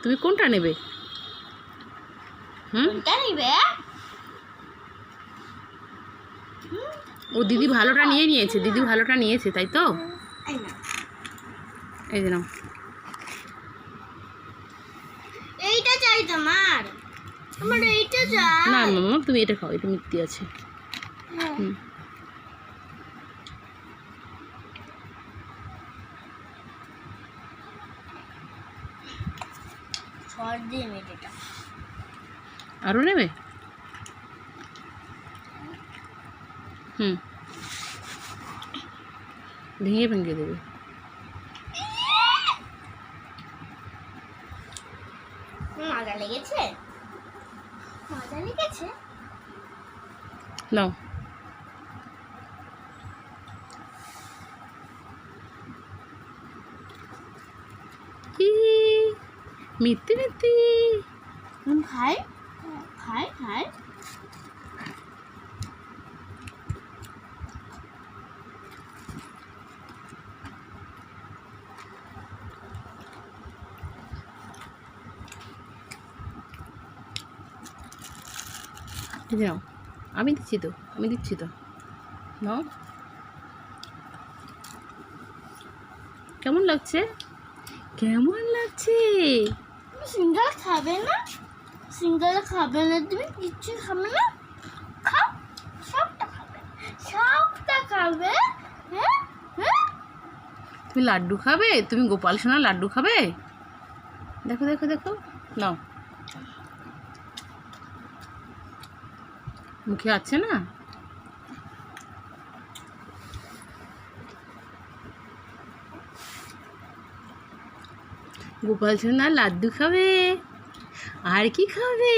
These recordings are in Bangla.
তুমি কোনটা নেবে? কোনটা নেবে? ও দিদি ভালোটা নিয়েছে, দিদি ভালোটা নিয়েছে, তাই তো? এই যে নাও। এইটা চাই তোমার, আমার এইটা চাই। না মামা, তুমি এটা খাও, এটা মিষ্টি আছে। আরো নেবে? ভেঙে ভেঙে দেবে। মজা লেগেছে, মজা লেগেছে। নাও। মিথ্যে মিথ্যে খাই খাই খাই। নাও, আমি দিচ্ছি তো, আমি দিচ্ছি তো, নাও। কেমন লাগছে? কেমন লাগছে? সিঙ্গারা খাবে না? সিঙ্গারা খাবে না? তুমি কিচ্ছু খাবে না? খাও, সবটা খাবে, সবটা খাবে। হ্যাঁ হ্যাঁ, তুমি লাড্ডু খাবে? তুমি গোপাল সোনা লাড্ডু খাবে? দেখো দেখো দেখো, নাও। মুখে আছে না? গোপাল সোনা লাড্ডু খাবে। আর কি খাবে?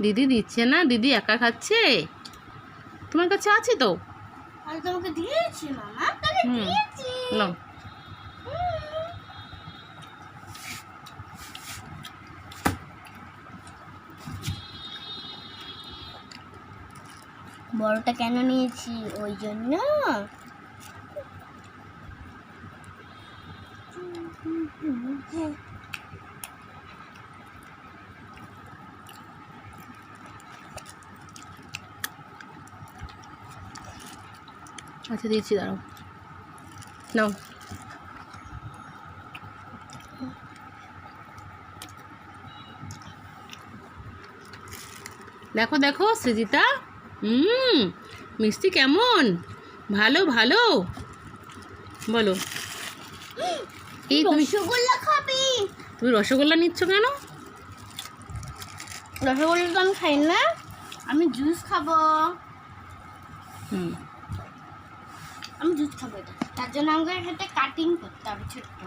দিদি দিচ্ছে না, দিদি একা খাচ্ছে। তোমার কাছে আছে তো? আমি তোমাকে দিয়েছি মামা, তাহলে দিয়েছি। নাও। বড়টা কেন নিয়েছি? ওই জন্য। আচ্ছা দিচ্ছি, দাঁড়াও। নাও। দেখো দেখো সৃজিতা, মিষ্টি কেমন? ভালো ভালো বলো। এই তুমি রসগোল্লা খাবি? তুমি রসগোল্লা নিচ্ছ কেন? রসগোল্লা তো আমি খাই না, আমি জুস খাবো। আমি জুস খাবো এটা, তার জন্য আমাকে একটা কাটিং করতে হবে ছোট্ট।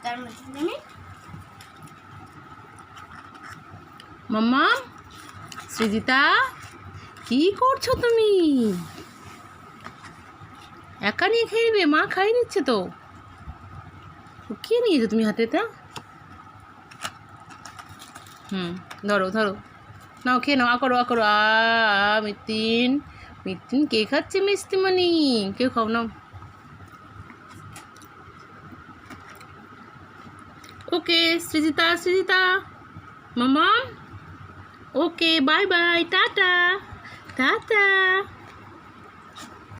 তার মধ্যে আমি মাম্মা, সৃজিতা, কি করছো তুমি? একা নিয়ে খেয়ে নেবে? মা খাইয়ে নিচ্ছে তো। কে নিয়েছো তুমি হাতে তা? ধরো ধরো, নাও খেয়ে নাও। করো করো। মিতিন, মিতিন কে খাচ্ছে মিষ্টিমণি? কেউ খাও, নাও। ওকে সৃজিতা, সৃজিতা, মামা, okay bye bye, tata tata.